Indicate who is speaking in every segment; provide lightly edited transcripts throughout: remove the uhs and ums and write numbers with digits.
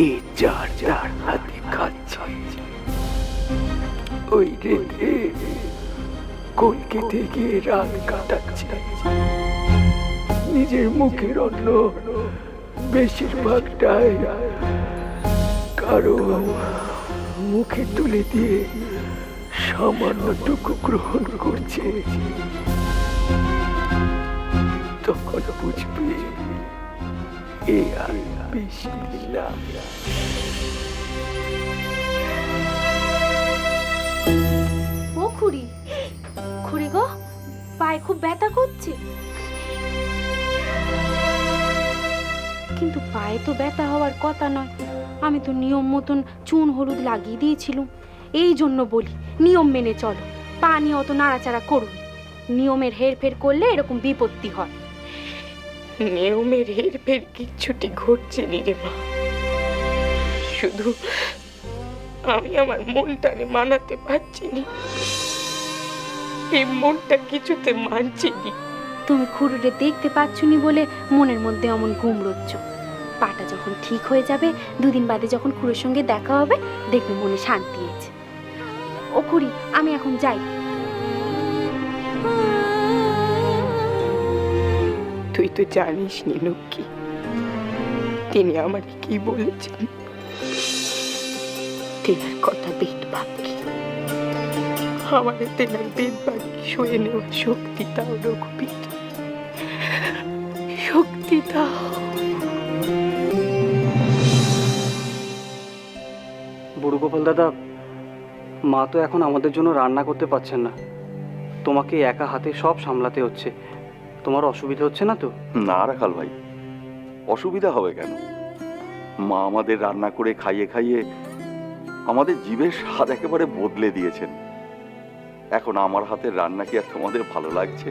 Speaker 1: এ যার যার হাতে খাচ্ছে, ওই রেতে কলকেতে গিয়ে রাত কাটাচ্ছে। নিজের মুখের অন্ন বেশিরভাগটাই কারো মুখে তুলে দিয়ে সামান্যটুকু গ্রহণ করছে। তখন বুঝবে এ আর বেশি দিলাম।
Speaker 2: ও খুড়ি, খুড়ি গো, পায়ে খুব ব্যথা করছে। কিন্তু পায়ে তো ব্যথা হওয়ার কথা নয়, আমি তো নিয়ম মতন চুন হলুদ লাগিয়ে দিয়েছিলাম। এই জন্য বলি নিয়ম মেনে চলো, পা নিয়ে অত নাড়াচাড়া করুন। নিয়মের হেরফের করলে এরকম বিপত্তি হয়।
Speaker 3: নিয়মের হেরফের কিচ্ছুটি ঘটছে নি রে মা, শুধু আমি আমার মনটারে মানাতে পারছি নি। এই মনটা কিছুতে মানছি নি।
Speaker 2: তুমি খুড়িরে দেখতে পাচ্ছনি বলে মনের মধ্যে অমন গুমড়োচ্ছ। পাটা যখন ঠিক হয়ে যাবে, দুদিন বাদে যখন খুড়ির সঙ্গে দেখা হবে, দেখবে মনে শান্তি আছে। ও খুড়ি, আমি এখন যাই।
Speaker 3: তুই তো জানিস নি লক্ষ্মী, তিনি আমার কি বলেছেন। তেনার কথা বেদ বাক্যি, আমার তেনার বেদ বাক্যি সয়ে নেওয়ার শক্তি দাও রঘুবীর, শক্তি দাও।
Speaker 4: বুড়ো গোপাল দাদা, মা তো এখন আমাদের জন্য রান্না করতে পারছেন না। তোমাকে একা হাতে সব সামলাতে হচ্ছে। তোমার অসুবিধা হচ্ছে না তো?
Speaker 5: না রাখাল ভাই, অসুবিধা হবে কেন? মা আমাদের রান্না করে খাইয়ে খাইয়ে আমাদের জিভের স্বাদ একেবারে বদলে দিয়েছেন। এখন আমার হাতের রান্না কি আর তোমাদের ভালো লাগছে?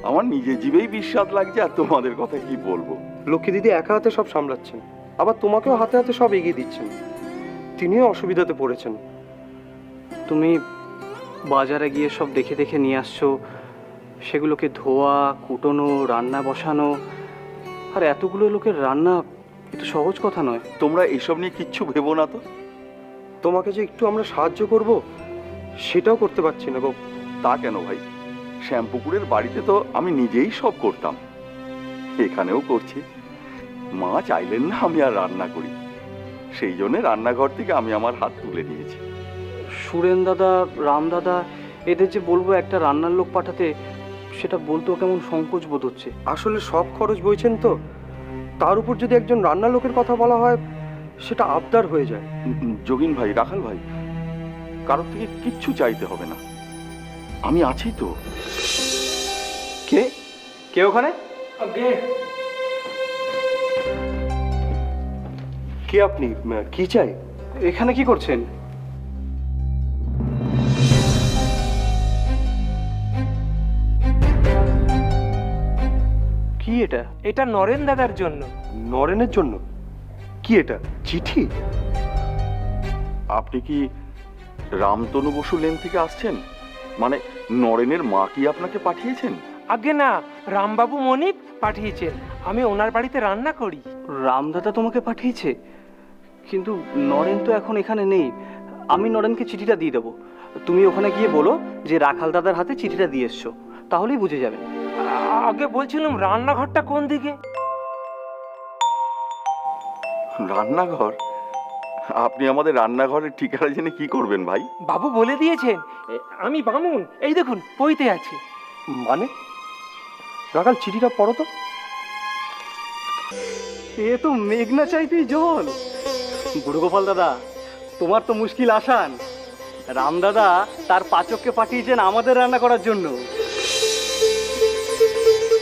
Speaker 5: আমার নিজের জিভেই বিস্বাদ লাগছে, আর তোমাদের কথা কি বলবো।
Speaker 6: লক্ষ্মী দিদি একা হাতে সব সামলাচ্ছেন, আবার তোমাকেও হাতে হাতে সব এগিয়ে দিচ্ছেন। তিনিও অসুবিধাতে পড়েছেন।
Speaker 4: তুমি বাজারে গিয়ে সব দেখে দেখে নিয়ে আসছো, সেগুলোকে ধোয়া, কুটোনো, রান্না বসানো, আর এতগুলো লোকের রান্না এ তো সহজ কথা নয়।
Speaker 5: তোমরা এসব নিয়ে কিচ্ছু ভেবো না তো।
Speaker 6: তোমাকে যে একটু আমরা সাহায্য করব, সেটাও করতে পারছি না গো।
Speaker 5: তা কেন ভাই, শ্যামপুকুরের বাড়িতে তো আমি নিজেই সব করতাম, এখানেও করছি। মা চাইলেন না আমি আর রান্না করি, সেই জন্য রান্নাঘর থেকে আমি আমার হাত তুলে নিয়েছি।
Speaker 4: সুরেন দাদা, রাম দাদা, এদের যে বলবো একটা রান্নার লোক পাঠাতে, সেটা বলতেও কেমন সংকোচ বোধ হচ্ছে।
Speaker 6: আসলে সব খরচ বইছেন তো, তার উপর যদি একজন রান্নার লোকের কথা বলা হয়, সেটা আবদার হয়ে যায়।
Speaker 5: যোগিন ভাই, রাখাল ভাই, কারোর থেকে কিচ্ছু চাইতে হবে না, আমি আছি তো।
Speaker 4: কে কে ওখানে?
Speaker 6: কে আপনি? কি চাই?
Speaker 4: এখানে কি করছেন? কি এটা?
Speaker 7: এটা নরেন দাদার জন্য।
Speaker 6: নরেনের জন্য? কি এটা, চিঠি?
Speaker 5: আপনি কি রামতনু বসু লেন থেকে আসছেন? মানে নরেনের মা কি আপনাকে পাঠিয়েছেন?
Speaker 7: আগে না, রামবাবু মনিব পাঠিয়েছেন। আমি ওনার বাড়িতে রান্না করি।
Speaker 4: রামদাদা তোমাকে পাঠিয়েছে? কিন্তু নরেন তো এখন এখানে নেই। আমি নরেনকে চিঠিটা দিয়ে দেবো। তুমি ওখানে গিয়ে বলো যে রাখাল দাদার হাতে চিঠিটা দিয়ে এসছো, তাহলেই বুঝে যাবে।
Speaker 7: আগে বলছিলাম রান্নাঘরটা কোন দিকে?
Speaker 5: রান্নাঘর? আপনি আমাদের রান্নাঘরের ঠিকানা জেনে কি করবেন ভাই?
Speaker 7: বাবু বলে দিয়েছেন। আমি বামুন, এই দেখুন পইতে আছে।
Speaker 6: মানে রাখাল, চিঠিটা পড়ো তো।
Speaker 4: এ তো মেঘনা চাইতেই জল। বুড়ো গোপাল দাদা, তোমার তো মুশকিল আসান। রামদাদা তার পাচককে পাঠিয়েছেন আমাদের রান্না করার জন্য।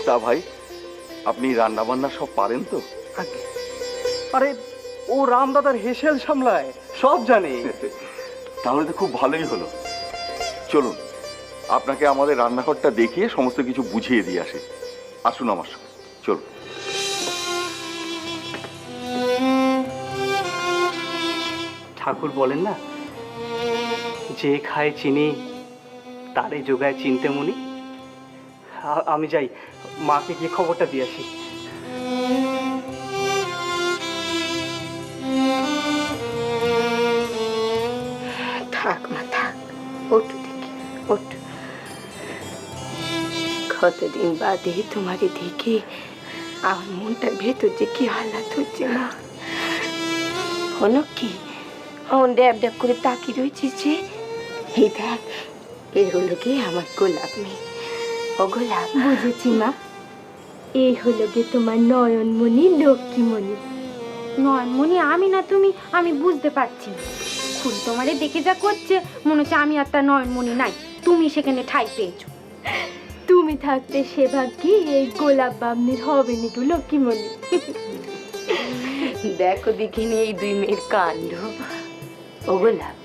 Speaker 5: তা ভাই, আপনি রান্না বান্না সব পারেন তো?
Speaker 4: আরে ও রামদাদার হেসেল সামলায়, সব জানে।
Speaker 5: তাহলে তো খুব ভালোই হলো। চলুন, আপনাকে আমাদের রান্নাঘরটা দেখিয়ে সমস্ত কিছু বুঝিয়ে দিয়ে আসে। আসুন আমার সঙ্গে, চলুন।
Speaker 4: ঠাকুর বলেন না, যে খায় চিনি তারে যোগায় চিনতে মুনি। আমি যাই, মাকে গিয়ে খবরটা দিয়ে আসি।
Speaker 3: কতদিন বাদে তোমারে দেখে আমার মনটার ভেতর যে কি হালাত হচ্ছে মা। হলো কি অন ড্যাব ড্যাব করে তাকিয়ে রয়েছিস যে? এই দেখ, এ হলো কি আমার গোলাপ মেয়ে। ও গোলাপ,
Speaker 2: বুঝেছি মা, এই হলো গে তোমার নয়নমণি লক্ষ্মীমণি। নয়নমণি আমি না তুমি, আমি বুঝতে পারছি। খুন তোমারে দেখে যা করছে মনে হচ্ছে আমি আর তার নয়নমণি নাই, তুমি সেখানে ঠাই পেয়েছো। তুমি থাকতে সে ভাগ্যি এই গোলাপ বামনির হবে নিকু লক্ষ্মীমণি।
Speaker 3: দেখো দেখিনি এই দুই মেয়ের কাণ্ড। ও গোলাপ,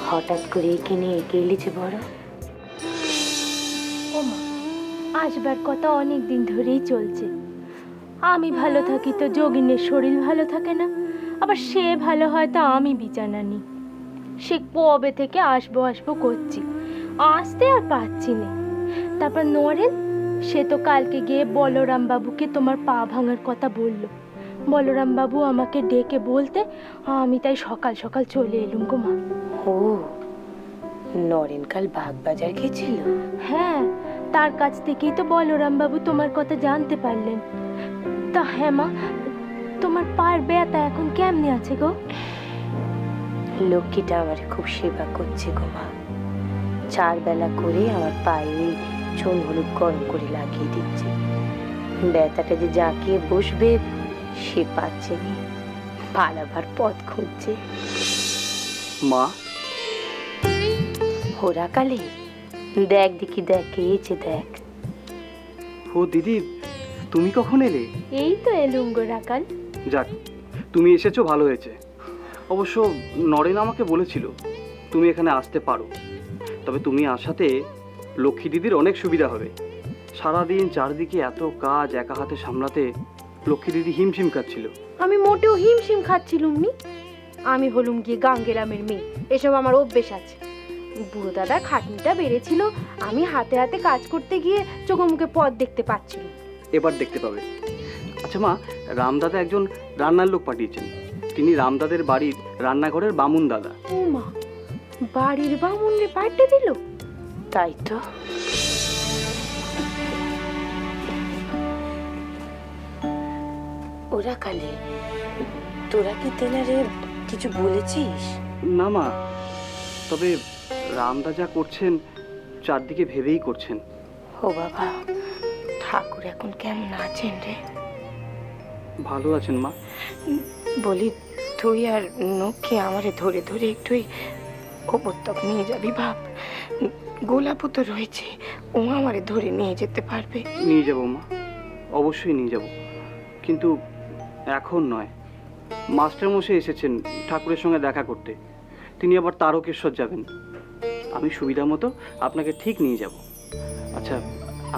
Speaker 3: হঠাৎ করে এখানে একে এলিছে বড়?
Speaker 2: ওমা, আসবার কথা অনেক দিন ধরেই চলছে। আমি ভালো থাকি তো যোগিনের শরীর ভালো থাকে না, আবার সে ভালো হয় তা আমি বিছানা নি। সে কবে থেকে আসবো আসবো করছি, আসতে আর পাচ্ছি না। তারপর নরেন, সে তো কালকে গিয়ে বলরাম বাবুকে তোমার পা ভাঙার কথা বললো। বলরাম বাবু আমাকে ডেকে বলতে আমি তাই সকাল সকাল চলে এলুম গো মা।
Speaker 3: ও, নরেন কাল বাগবাজার গেছিল?
Speaker 2: হ্যাঁ, তার কাছ থেকেই তো বলরাম বাবু তোমার কথা জানতে পারলেন। তা হ্যাঁ মা, তোমার পায়ের ব্যথা এখন কেমনে আছে গো?
Speaker 3: লক্ষ্মীটা আমার খুব সেবা করছে গো মা। 4 বেলা করে আমার পায়ে ওই চুন হলুদ গরম করে লাগিয়ে দিচ্ছে। ব্যথাটা যে জাকিয়ে বসবে সে পাচ্ছে নি, পালাবার পথ খুঁজছে।
Speaker 4: মা,
Speaker 3: হোরা কালে দেখ দেখি, দেখ এসে দেখ।
Speaker 4: ও দিদি, তুমি কখন এলে?
Speaker 2: এই তো এলুম গো রাকাল।
Speaker 4: যাক, তুমি এসেছো ভালো হয়েছে। অবশ্য নরেন আমাকে বলেছিল তুমি এখানে আসতে পারো, তবে তুমি আসাতে লক্ষ্মী দিদির অনেক সুবিধা হবে। সারাদিন চারদিকে এত কাজ একা হাতে সামলাতে লক্ষ্মী দিদি হিমশিম খাচ্ছিল।
Speaker 2: আমি মোটেও হিমশিম খাচ্ছিলুম নি। আমি হলুম গিয়ে গাঙ্গেরামের মেয়ে, এসব আমার অভ্যেস আছে। বুড়ো দাদার খাটনিটা বেড়েছিল, আমি হাতে হাতে কাজ করতে গিয়ে চোখে মুখে পথ দেখতে পাচ্ছিলাম।
Speaker 4: এবার দেখতে পাবে। আচ্ছা মা, রামদাদা একজন রান্নার লোক পাঠিয়েছেন। তিনি রামদাদের বাড়ির রান্নাঘরের বামুন দাদা।
Speaker 2: ও মা, বাড়ির বামুনরে পাঠিয়ে দিল?
Speaker 3: তাই তো। ওরা কালে তোরা কি তেনারে কিছু বলেছিস?
Speaker 4: না মা, তবে রামদা যা করছেন চারদিকে ভেবেই করছেন।
Speaker 3: ও বাবা, ঠাকুর এখন কেমন আছেন রে?
Speaker 4: ভালো আছেন মা।
Speaker 3: বলি, তুই আর নক্ষী আমারে ধরে ধরে একটু ওপর তক নিয়ে যাবি ভাব। গোলাপও তো রয়েছে, ও আমারে ধরে নিয়ে যেতে পারবে।
Speaker 4: নিয়ে যাব মা, অবশ্যই নিয়ে যাব, কিন্তু এখন নয়। মাস্টারমশাই এসেছেন ঠাকুরের সঙ্গে দেখা করতে, তিনি আবার তারকেশ্বর যাবেন। আমি সুবিধা মতো আপনাকে ঠিক নিয়ে যাব। আচ্ছা,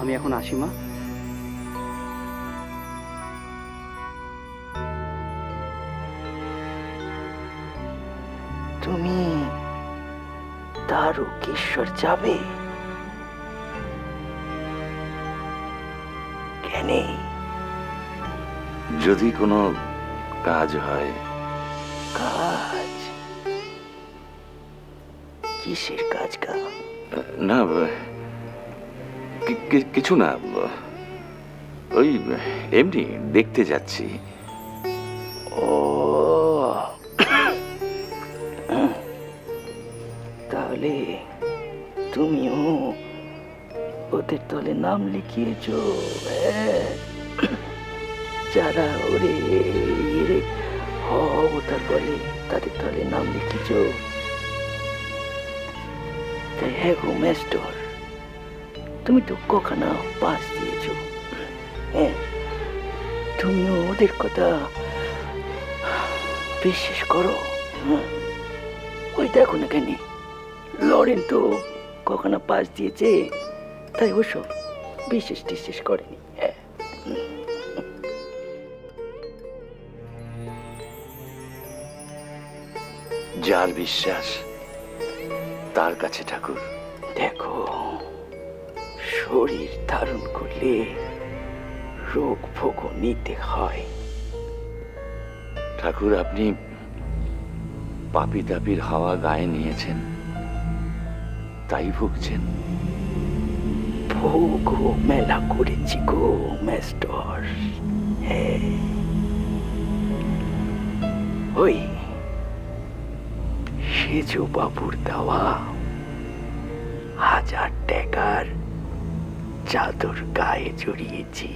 Speaker 4: আমি এখন আসি মা।
Speaker 1: তুমি তারকেশ্বর যাবে কেন?
Speaker 5: যদি কোনো কাজ হয়।
Speaker 1: কাজ? কিসের কাজ গা?
Speaker 5: না, কিছু না, ওই এমনি দেখতে যাচ্ছি।
Speaker 1: ও, তাহলে তুমিও ওদের দলে নাম লিখিয়েছো? যারা ওরে অবতার বলে তাদের দলে নাম লিখিয়েছো? তাই হ্যাঁ গো মাস্টার, তুমি তো কখনো পাস দিয়েছো। হ্যাঁ, তুমিও ওদের কথা বিশ্বাস করো? ওই দেখো না কেন, লরেন তো কখনো পাস দিয়েছে, তাই ওসব বিশ্বাস টিশ্বাস করেনি।
Speaker 5: যার বিশ্বাস তার কাছে ঠাকুর।
Speaker 1: দেখো, শরীর ধারণ করলে রোগ ভোগ নিতে হয়।
Speaker 5: ঠাকুর, আপনি পাপি তাপির হাওয়া গায়ে নিয়েছেন, তাই ভুগছেন।
Speaker 1: ভোগ ও মেলা করেছি গো মাস্টার। হ্যাঁ, ওই সেজু বাবুর দেওয়া 1000 টাকার চাদর গায়ে জড়িয়েছি,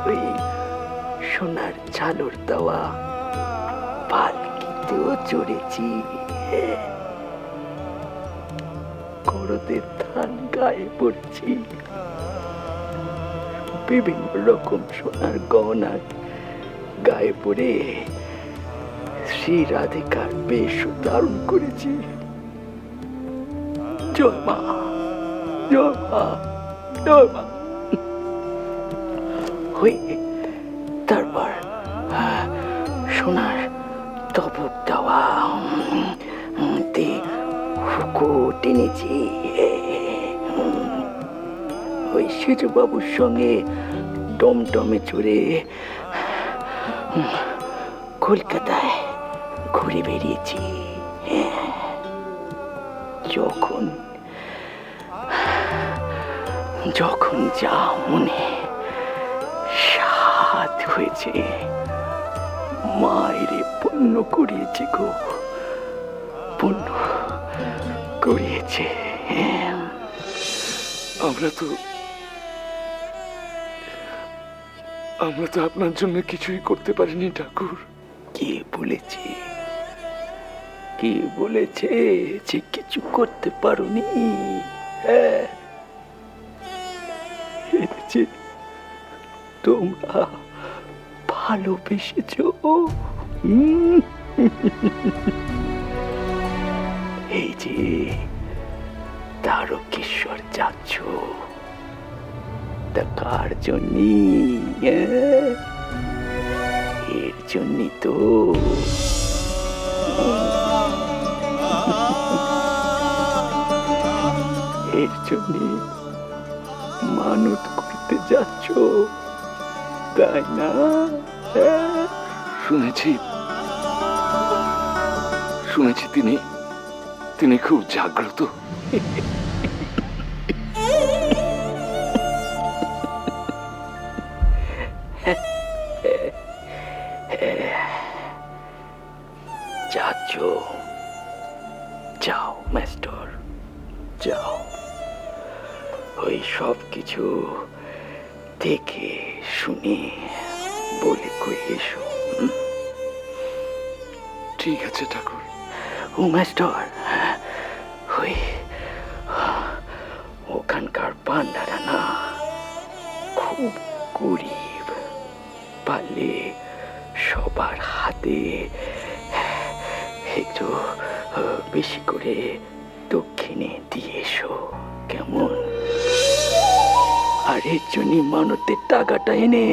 Speaker 1: ওই সোনার ঝালর দেওয়া পালকিতেও চড়েছি, করদের ধান গায়ে পড়ছি, বিভিন্ন রকম সোনার গহনা গায়ে পড়ে শ্রী রাধিকার বেশ ধারণ করেছি। জয় মা, জয় মা, জয় মা। হয়ে তারপর সোনার তবক দেওয়া হুকো টেনেছি, ওই সেজু বাবুর সঙ্গে টমটমে চড়ে কলকাতায় ঘুরে বেরিয়েছি। যখন যখন যা মনে সাধ হয়েছে মায়ের পণ্য করিয়েছে গো, পণ্য করিয়েছে।
Speaker 8: আমরা তো আপনার জন্য কিছুই করতে পারিনি ঠাকুর।
Speaker 1: কে বলেছে, কে বলেছে যে কিছু করতে পারোনি? হ্যাঁ, যে তোমরা ভালোবেসেছ, এই যে তারকেশ্বর যাচ্ছ, তা কার জন্যে? এর জন্যই তো। এর জন্যে মানত করতে যাচ্ছ, তাই না?
Speaker 8: শুনেছি তিনি খুব জাগ্রত।
Speaker 1: যাচ্ছ, যাও মাস্টার, যাও। ওই সব কিছু দেখে শুনে বলে কই এসো।
Speaker 8: ঠিক আছে ঠাকুর।
Speaker 1: ও মাস্টার, ওই ওখানকার পান্ডারা না খুব গরিব, পারলে সবার হাতে একটু বেশি করে দক্ষিণে দিয়ে এসো, কেমন? আর এর জন্য মানতের টাকাটা এনে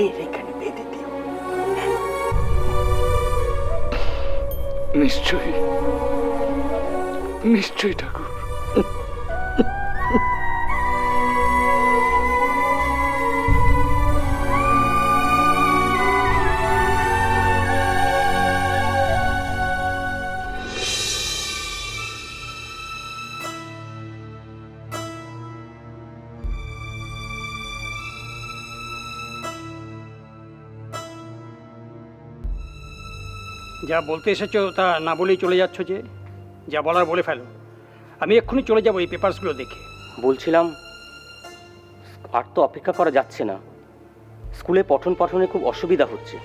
Speaker 1: এইখানে বেঁধে দিও।
Speaker 8: নিশ্চয়ই ঠাকুর।
Speaker 9: যা বলতে এসেছো তা না বলেই চলে যাচ্ছ যে? যা বলার বলে ফেলো, আমি এক্ষুনি চলে যাবো এই পেপারসগুলো দেখে।
Speaker 10: বলছিলাম, আর তো অপেক্ষা করা যাচ্ছে না। স্কুলে পঠন পাঠনে খুব অসুবিধা হচ্ছে,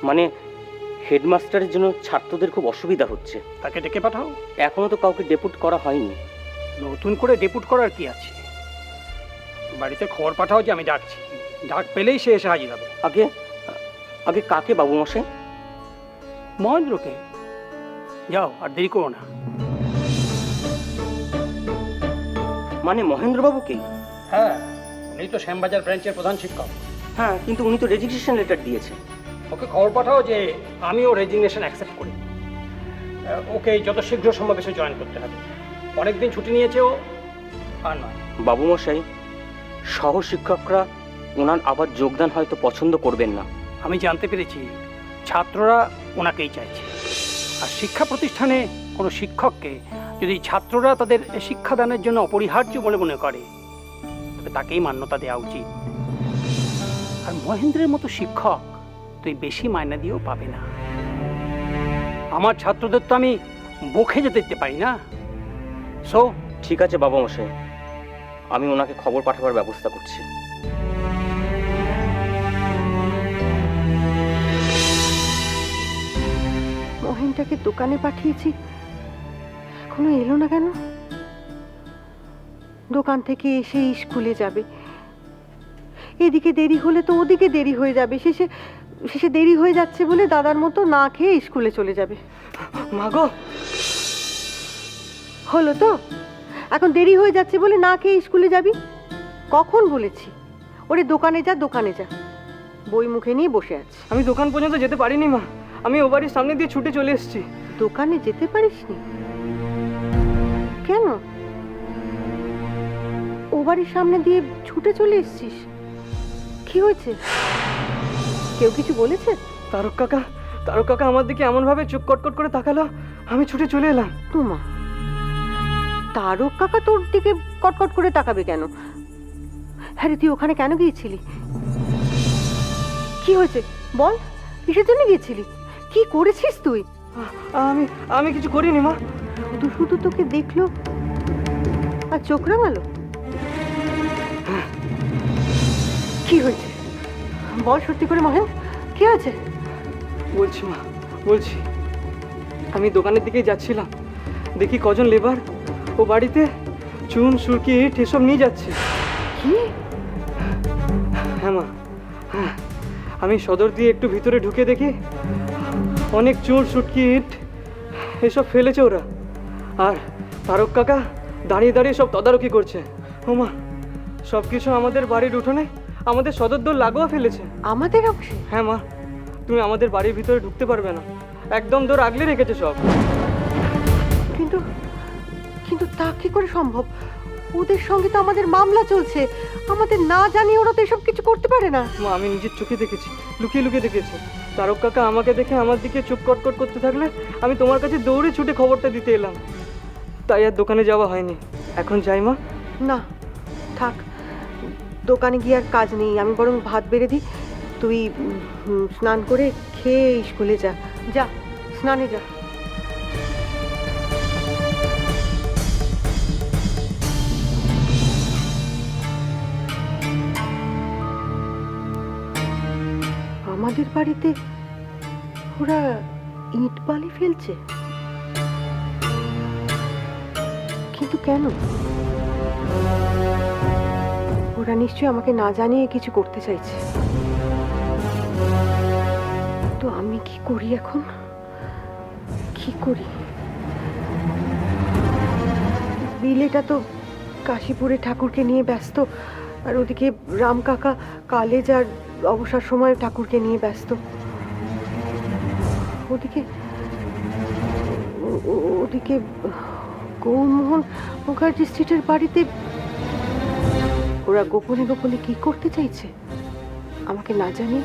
Speaker 10: মানে হেডমাস্টারের জন্য ছাত্রদের খুব অসুবিধা হচ্ছে।
Speaker 9: তাকে ডেকে পাঠাও।
Speaker 10: এখনও তো কাউকে ডেপুট করা হয়নি।
Speaker 9: নতুন করে ডেপুট করার কি আছে? বাড়িতে খবর পাঠাও যে আমি ডাকছি, ডাক পেলেই সে এসে হাজির হবে।
Speaker 10: আগে কাকে বাবু মশাই?
Speaker 9: মহেন্দ্রকে। যাও, আর দেরি করো না।
Speaker 10: মানে মহেন্দ্রবাবুকে?
Speaker 9: হ্যাঁ, উনি তো শ্যামবাজার ব্রাঞ্চের প্রধান শিক্ষক।
Speaker 10: হ্যাঁ, কিন্তু উনি তো রেজিগনেশন লেটার দিয়েছেন।
Speaker 9: ওকে খবর পাঠাও যে আমিও রেজিগনেশন অ্যাকসেপ্ট করি। ওকে যত শীঘ্র সম্ভব এসে জয়েন করতে হবে। অনেকদিন ছুটি নিয়েছে ও, আর নয়।
Speaker 10: বাবু মশাই, সহ শিক্ষকরা ওনার আবার যোগদান হয়তো পছন্দ করবেন না।
Speaker 9: আমি জানতে পেরেছি ছাত্ররা ওনাকেই চাইছে। আর শিক্ষা প্রতিষ্ঠানে কোনো শিক্ষককে যদি ছাত্ররা তাদের শিক্ষাদানের জন্য অপরিহার্য বলে মনে করে তবে তাকেই মান্যতা দেওয়া উচিত। আর মহেন্দ্রের মতো শিক্ষক তুই বেশি মায়না দিয়েও পাবে না। আমার ছাত্রদের তো আমি বকে যেতে দিতে পারি না। সো
Speaker 10: ঠিক আছে বাবা মশাই, আমি ওনাকে খবর পাঠাবার ব্যবস্থা করছি।
Speaker 3: মহিনটাকে দোকানে পাঠিয়েছি, এখনো এলো না কেন? দোকান থেকে এসে স্কুলে যাবে, এদিকে দেরি হলে তো ওদিকে দেরি হয়ে যাবে, শেষে শেষে দেরি হয়ে যাচ্ছে বলে দাদার মতো না খেয়ে স্কুলে চলে যাবে।
Speaker 6: মাগো,
Speaker 3: হলো তো, এখন দেরি হয়ে যাচ্ছে বলে না খেয়ে স্কুলে যাবি? কখন বলেছি ওরে দোকানে যা, দোকানে যা, বই মুখে নিয়ে বসে আছে।
Speaker 6: আমি দোকান পর্যন্ত যেতে পারিনি মা, আমি ও বাড়ির সামনে দিয়ে ছুটে চলে এসেছি।
Speaker 3: দোকানে যেতে পারিসনি কেন? ও বাড়ির সামনে দিয়ে ছুটে চলে এসেছিস, কি হয়েছে? কেউ কিছু বলেছে?
Speaker 6: তারক কাকা আমার দিকে এমন ভাবে চোখ কটকট করে তাকালো, আমি ছুটে চলে এলাম।
Speaker 3: তোমা, তারক কাকা তোর দিকে কটকট করে তাকাবে কেন? হ্যাঁ রে, তুই ওখানে কেন গিয়েছিলি? কি হয়েছে বল, কিসের জন্য গিয়েছিলি? কি করেছিস তুই?
Speaker 6: আমি কিছু করিনি মা।
Speaker 3: শুধু শুধু তোকে দেখলো আর চোখ রাঙালো? কি হয়েছে বল সত্যি করে মহেন, কি আছে?
Speaker 6: বলছি মা, বলছি। আমি দোকানের দিকেই যাচ্ছিলাম, দেখি কজন লেবার ও বাড়িতে চুন, সুরকি, ইট এসব নিয়ে যাচ্ছে।
Speaker 3: কি?
Speaker 6: হ্যাঁ মা, হ্যাঁ। আমি সদর দিয়ে একটু ভিতরে ঢুকে দেখি অনেক চুন, সুটকি, ইট এসব ফেলেছে ওরা। আর তারক কাকা দাঁড়িয়ে দাঁড়িয়ে সব তদারকি করছে। ও মা, সব কিছু আমাদের বাড়ির উঠোনে, আমাদের সদর দর লাগোয়া ফেলেছে।
Speaker 3: আমাদের অংশে?
Speaker 6: হ্যাঁ মা, তুমি আমাদের বাড়ির ভিতরে ঢুকতে পারবে না, একদম দৌড় আগলে রেখেছে সব।
Speaker 3: কিন্তু কিন্তু তা কি করে সম্ভব? ওদের সঙ্গে তো আমাদের মামলা চলছে, আমাদের না জানিয়ে ওরা তো এসব কিছু করতে পারে না।
Speaker 6: মা, আমি নিজের চোখে দেখেছি, লুকিয়ে লুকিয়ে দেখেছি। তারক কাকা আমাকে দেখে আমার দিকে চোখ কটকট করতে থাকলে আমি তোমার কাছে দৌড়ে ছুটে খবরটা দিতে এলাম, তাই আর দোকানে যাওয়া হয়নি। এখন যাই মা?
Speaker 3: না থাক, দোকানে গিয়ে আর কাজ নেই, আমি বরং ভাত বেড়ে দিই, তুই স্নান করে খেয়ে স্কুলে যা। যা স্নানে যা। আমাদের বাড়িতে ওরা ইট বালি ফেলছে, কিন্তু কেন? ওরা নিশ্চয়ই আমাকে না জানিয়ে কিছু করতে চাইছে। তো আমি কি করি এখন? কি করি? বিলেটা তো কাশীপুরে ঠাকুরকে নিয়ে ব্যস্ত, আর ওদিকে রাম কাকা কালেজ আর অবসর সময় ঠাকুরকে নিয়ে ব্যস্ত। ওদিকে গৌরমোহন মুখার্জি স্ট্রিটের বাড়িতে ওরা গোপনে গোপনে কি করতে চাইছে আমাকে না জানিয়ে?